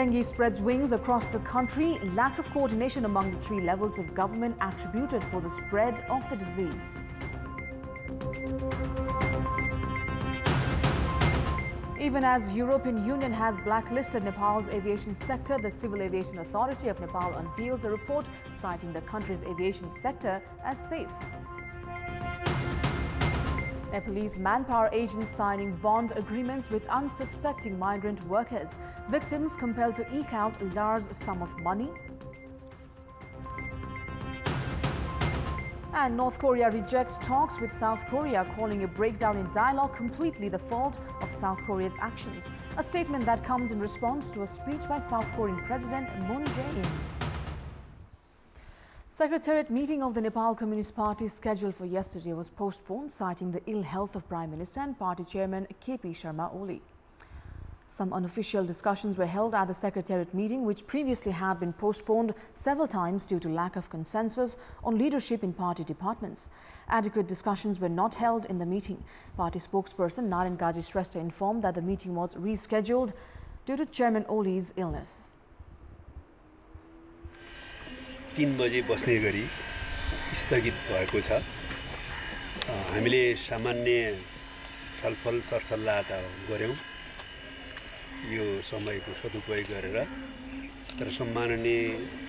Dengue spreads wings across the country. Lack of coordination among the three levels of government attributed for the spread of the disease. Even as European Union has blacklisted Nepal's aviation sector, the Civil Aviation Authority of Nepal unveils a report citing the country's aviation sector as safe. Nepalese manpower agents signing bond agreements with unsuspecting migrant workers. Victims compelled to eke out a large sum of money. And North Korea rejects talks with South Korea, calling a breakdown in dialogue completely the fault of South Korea's actions. A statement that comes in response to a speech by South Korean President Moon Jae-in. Secretariat meeting of the Nepal Communist Party scheduled for yesterday was postponed, citing the ill health of Prime Minister and Party Chairman KP Sharma Oli. Some unofficial discussions were held at the Secretariat meeting, which previously had been postponed several times due to lack of consensus on leadership in party departments. Adequate discussions were not held in the meeting. Party spokesperson Naren Gaji Shrestha informed that the meeting was rescheduled due to Chairman Oli's illness. 3 बजे बस्ने गरी स्थगित भएको छ। हामीले सामान्य छलफल सरसल्लाह त गर्यौं यो समयको सदुपयोग गरेर, तर सम्माननीय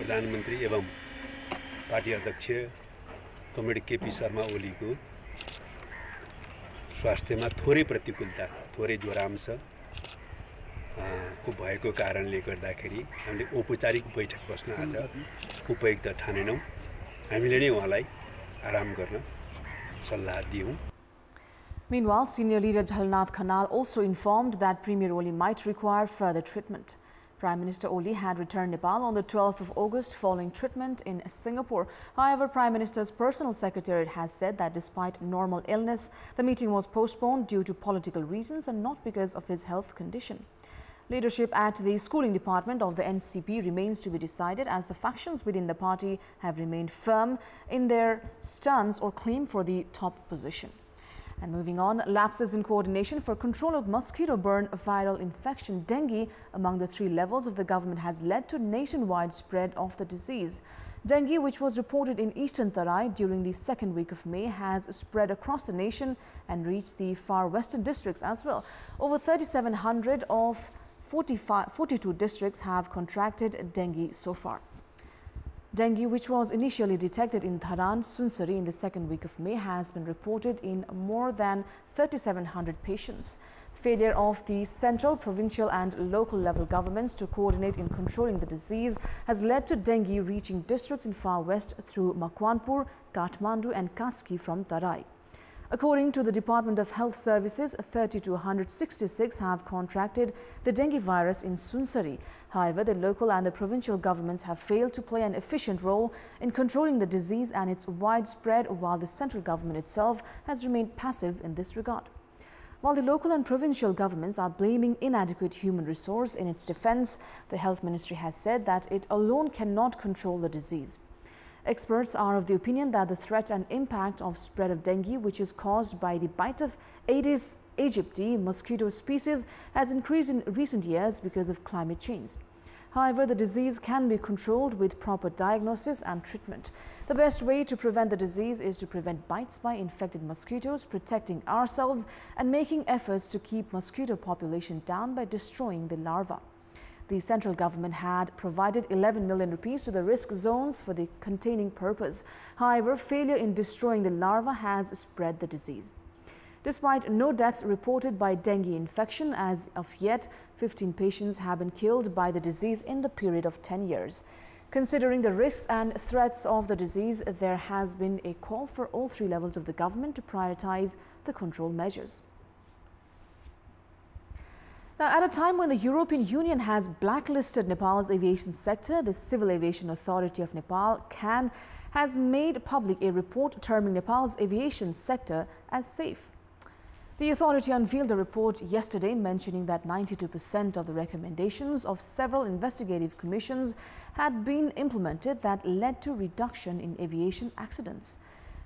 प्रधानमन्त्री एवं पार्टी अध्यक्ष कमरेड केपी शर्मा ओलीको स्वास्थ्यमा थोरै प्रतिकूलता, थोरै ज्वरांश को भएको कारणले गर्दाखेरि हामीले औपचारिक बैठक बस्न आज उपयुक्त ठानेनौं। हामीले नै उहाँलाई आराम गर्न सल्लाह दियौं। Meanwhile, senior leader Jhalnath Khanal also informed that Premier Oli might require further treatment. Prime Minister Oli had returned Nepal on the 12th of August following treatment in Singapore. However, Prime Minister's personal secretariat has said that despite normal illness, the meeting was postponed due to political reasons and not because of his health condition. Leadership at the schooling department of the NCP remains to be decided, as the factions within the party have remained firm in their stance or claim for the top position. And moving on, lapses in coordination for control of mosquito-borne viral infection dengue among the three levels of the government has led to nationwide spread of the disease. Dengue, which was reported in eastern Tarai during the second week of May, has spread across the nation and reached the far western districts as well. Over 3,700 of 42 districts have contracted dengue so far. Dengue, which was initially detected in Dharan, Sunsari in the second week of May, has been reported in more than 3,700 patients. Failure of the central, provincial and local level governments to coordinate in controlling the disease has led to dengue reaching districts in far west through Makwanpur, Kathmandu and Kaski from Tarai. According to the Department of Health Services, 3,266 have contracted the dengue virus in Sunsari. However, the local and the provincial governments have failed to play an efficient role in controlling the disease and its widespread, while the central government itself has remained passive in this regard. While the local and provincial governments are blaming inadequate human resource in its defense, the Health Ministry has said that it alone cannot control the disease. Experts are of the opinion that the threat and impact of spread of dengue, which is caused by the bite of Aedes aegypti mosquito species, has increased in recent years because of climate change. However, the disease can be controlled with proper diagnosis and treatment. The best way to prevent the disease is to prevent bites by infected mosquitoes, protecting ourselves and making efforts to keep mosquito population down by destroying the larvae. The central government had provided 11 million rupees to the risk zones for the containing purpose. However, failure in destroying the larva has spread the disease. Despite no deaths reported by dengue infection as of yet, 15 patients have been killed by the disease in the period of 10 years. Considering the risks and threats of the disease, there has been a call for all three levels of the government to prioritize the control measures. Now, at a time when the European Union has blacklisted Nepal's aviation sector, the Civil Aviation Authority of Nepal has made public a report terming Nepal's aviation sector as safe. The authority unveiled a report yesterday mentioning that 92% of the recommendations of several investigative commissions had been implemented that led to reduction in aviation accidents.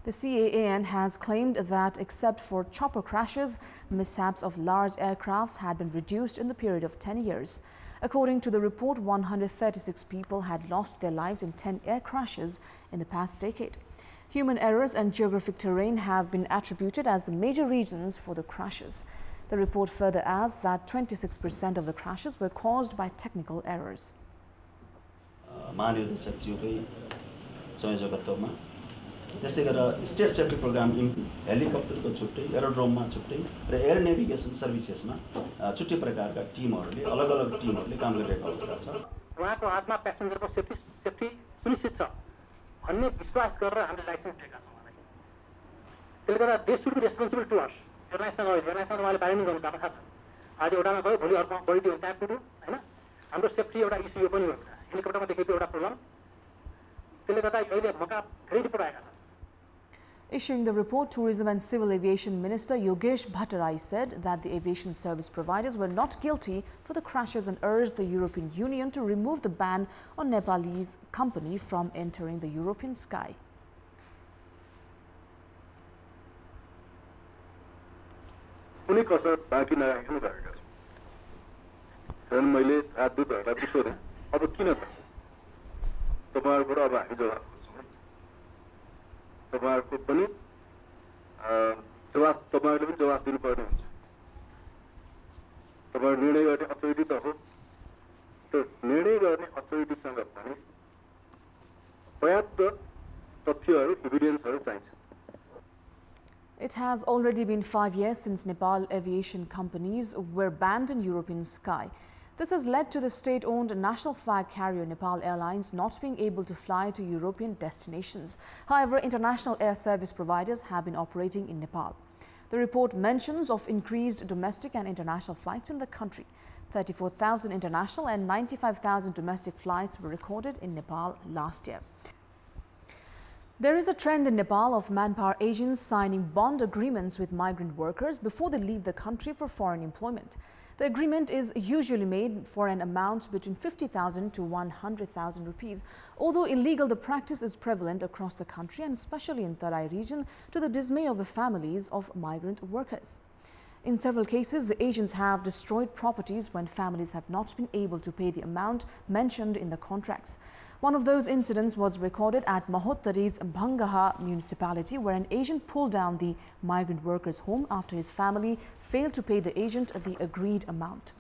The CAAN has claimed that except for chopper crashes, mishaps of large aircrafts had been reduced in the period of 10 years. According to the report, 136 people had lost their lives in 10 air crashes in the past decade. Human errors and geographic terrain have been attributed as the major reasons for the crashes. The report further adds that 26% of the crashes were caused by technical errors. त्यस्तै गरेर state safety programme हेलिकप्टरको छुट्टै एरोड्रोममा छुट्टै र air navigation सर्भिसेसमा छुट्टै प्रकारका टिमहरूले अलग-अलग टिमहरूले काम गरिरहेको अवस्था छ। उहाँको हातमा प्यासेन्जरको सेफ्टी सुनिश्चित छ भन्ने विश्वास गरेर हामीले लाइसेन्स दिएका छौँ उहाँलाई। त्यसले गर्दा they should be responsible to us. एयरलाइन्ससँग उहाँले बार्गेनिङ गर्नु आफ्नो थाहा छ। आज एउटामा गयो भोलि अर्कोमा बढिदियो भने त्यहाँ कुरो होइन। हाम्रो सेफ्टी एउटा इस्यु यो पनि हो। हेलिकप्टरमा देखेको एउटा प्रब्लम। त्यसले गर्दा अहिले मौका धेरै रिपोर्ट आएका छन्। Issuing the report, Tourism and Civil Aviation Minister Yogesh Bhattarai said that the aviation service providers were not guilty for the crashes and urged the European Union to remove the ban on Nepalese company from entering the European sky. कुनै कसर बाँकी नराख्नु भएका छ। झन् मैले राजदूतहरूलाई सोधेँ अब किन त तपाईहरुबाट अब हामी जवाफ खोज्छौँ। तपाईहरुको पनि जवाफ तपाईहरुले पनि जवाफ दिनुपर्ने हुन्छ। तपाईहरु निर्णय गर्ने अथोरिटी त हो। त्यो निर्णय गर्ने अथोरिटीसँग पनि पर्याप्त तथ्यहरू एभिडेन्सहरू चाहिन्छ। It has already been 5 years since Nepal aviation companies were banned in European sky. This has led to the state-owned national flag carrier Nepal Airlines not being able to fly to European destinations. However, international air service providers have been operating in Nepal. The report mentions of increased domestic and international flights in the country. 34,000 international and 95,000 domestic flights were recorded in Nepal last year. There is a trend in Nepal of manpower agents signing bond agreements with migrant workers before they leave the country for foreign employment. The agreement is usually made for an amount between 50,000 to 100,000 rupees. Although illegal, the practice is prevalent across the country and especially in Tarai region, to the dismay of the families of migrant workers. In several cases, the agents have destroyed properties when families have not been able to pay the amount mentioned in the contracts. One of those incidents was recorded at Mahottari's Bhangaha municipality, where an agent pulled down the migrant worker's home after his family failed to pay the agent the agreed amount.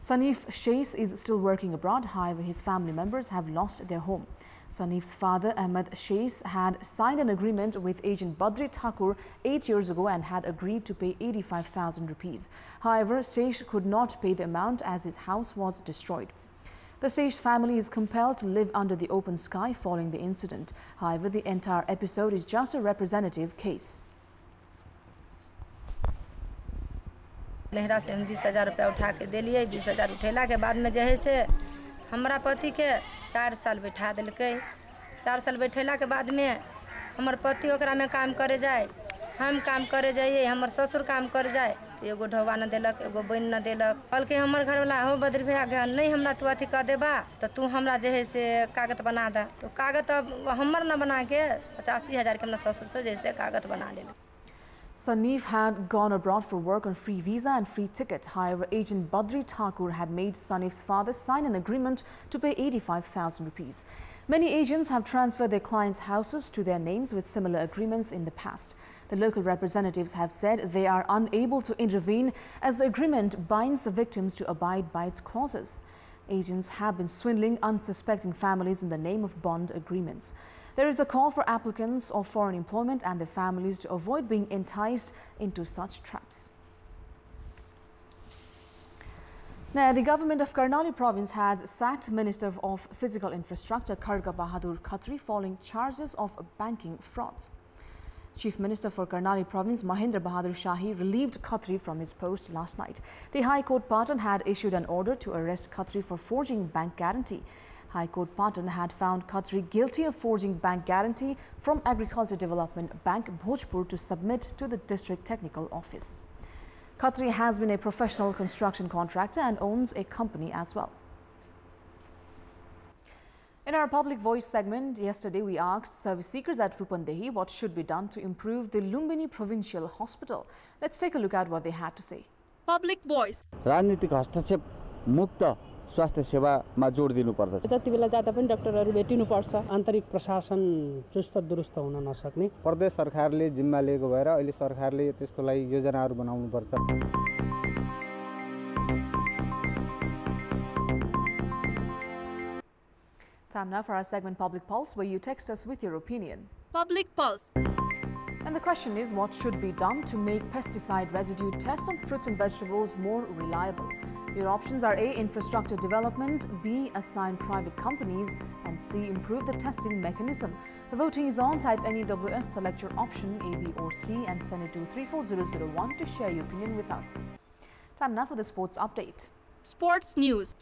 Sanif Sheikh is still working abroad. However, his family members have lost their home. Sanif's father, Ahmed Sheikh, had signed an agreement with agent Badri Thakur 8 years ago and had agreed to pay 85,000 rupees. However, Sheikh could not pay the amount as his house was destroyed. The Sheikh family is compelled to live under the open sky following the incident. However, the entire episode is just a representative case. नहरा से हम 20,000 रुपया उठा के दिलिए। 20,000 उठेला के बाद में जे से हमरा पति के 4 साल बैठा दिलके। 4 साल बैठेला के बाद में हमर पति ओकरा में काम करे जाए, हम काम करे जाइए, हमर ससुर काम करे जाए। एगो ढोवा न देलक, एगो बन न देलक। कल के हमर घर वाला हो बद्र भैया गया नहीं हमरा तू अथी कर देबा तो तू हमरा जे है से कागज बना दा। तो कागज हमर न बना के 85,000 के हमरा ससुर से जैसे कागज बना ले। Sanif had gone abroad for work on free visa and free ticket. However, agent Badri Thakur had made Sanif's father sign an agreement to pay 85,000 rupees. Many agents have transferred their clients' houses to their names with similar agreements in the past. The local representatives have said they are unable to intervene as the agreement binds the victims to abide by its clauses. Agents have been swindling unsuspecting families in the name of bond agreements. There is a call for applicants of foreign employment and their families to avoid being enticed into such traps. Now, the government of Karnali province has sacked Minister of Physical Infrastructure Kharga Bahadur Khatri following charges of banking frauds. Chief Minister for Karnali province Mahendra Bahadur Shahi relieved Khatri from his post last night. The High Court Patan had issued an order to arrest Khatri for forging bank guarantee. High Court Patan had found Khatri guilty of forging bank guarantee from Agriculture Development Bank Bhojpur to submit to the District Technical Office. Khatri has been a professional construction contractor and owns a company as well. In our Public Voice segment, yesterday we asked service seekers at Rupandehi what should be done to improve the Lumbini Provincial Hospital. Let's take a look at what they had to say. Public Voice. राजनीतिक हस्तक्षेप मुक्त स्वास्थ्य सेवामा जोड दिनुपर्दछ। जति बेला जाँदा पनि डाक्टरहरू भेटिनुपर्छ। आन्तरिक प्रशासन चुस्त दुरुस्त हुन नसक्ने। प्रदेश सरकारले जिम्मा लिएको भएर अहिले सरकारले त्यसको लागि योजनाहरू बनाउनुपर्छ। Time now for our segment Public Pulse, where you text us with your opinion. Public Pulse. And the question is, what should be done to make pesticide residue tests on fruits and vegetables more reliable? Your options are A. Infrastructure development, B. Assign private companies, and C. Improve the testing mechanism. The voting is on. Type NEWS, select your option A, B or C and send it to 34001 to share your opinion with us. Time now for the sports update. Sports news.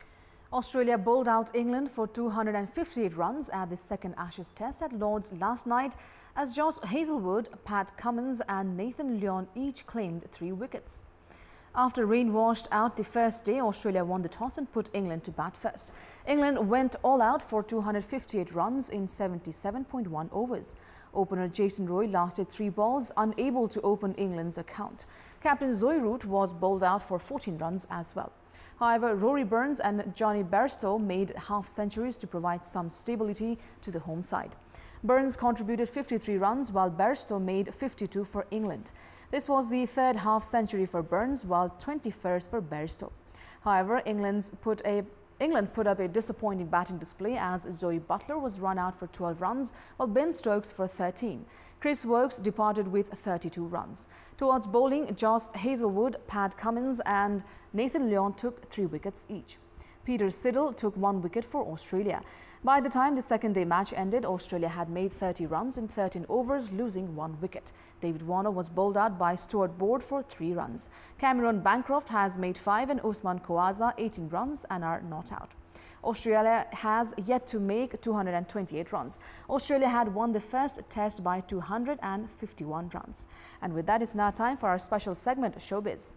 Australia bowled out England for 258 runs at the second Ashes Test at Lord's last night as Josh Hazlewood, Pat Cummins and Nathan Lyon each claimed 3 wickets. After rain washed out the first day, Australia won the toss and put England to bat first. England went all out for 258 runs in 77.1 overs. Opener Jason Roy lasted 3 balls, unable to open England's account. Captain Zoe Root was bowled out for 14 runs as well. However, Rory Burns and Johnny Bairstow made half-centuries to provide some stability to the home side. Burns contributed 53 runs while Bairstow made 52 for England. This was the third half-century for Burns while 21st for Bairstow. However, England put up a disappointing batting display as Zoe Butler was run out for 12 runs while Ben Stokes for 13. Chris Woakes departed with 32 runs. Towards bowling, Josh Hazlewood, Pat Cummins and Nathan Lyon took 3 wickets each. Peter Siddle took 1 wicket for Australia. By the time the second day match ended, Australia had made 30 runs in 13 overs, losing 1 wicket. David Warner was bowled out by Stuart Broad for 3 runs. Cameron Bancroft has made 5 and Usman Khawaja 18 runs and are not out. Australia has yet to make 228 runs. Australia had won the first test by 251 runs. And with that, it's now time for our special segment, Showbiz.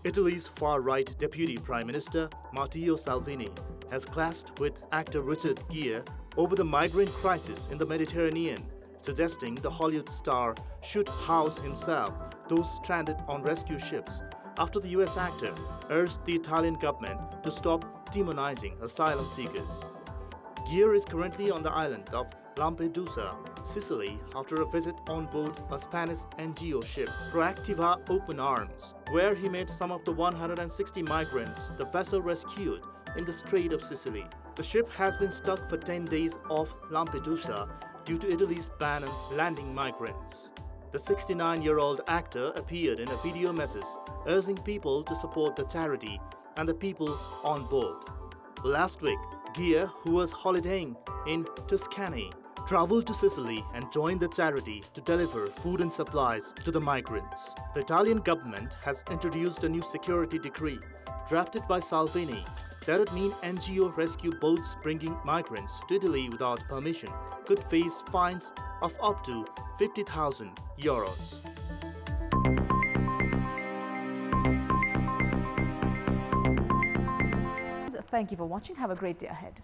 Italy's far-right Deputy Prime Minister Matteo Salvini has clashed with actor Richard Gere over the migrant crisis in the Mediterranean, suggesting the Hollywood star should house himself those stranded on rescue ships after the US actor urged the Italian government to stop demonizing asylum seekers. Gere is currently on the island of Lampedusa, Sicily, after a visit on board a Spanish NGO ship, Proactiva Open Arms, where he met some of the 160 migrants the vessel rescued in the Strait of Sicily. The ship has been stuck for 10 days off Lampedusa due to Italy's ban on landing migrants. The 69-year-old actor appeared in a video message urging people to support the charity and the people on board. Last week, Gere, who was holidaying in Tuscany, traveled to Sicily and joined the charity to deliver food and supplies to the migrants. The Italian government has introduced a new security decree drafted by Salvini that would mean NGO rescue boats bringing migrants to Italy without permission could face fines of up to €50,000. Thank you for watching. Have a great day ahead.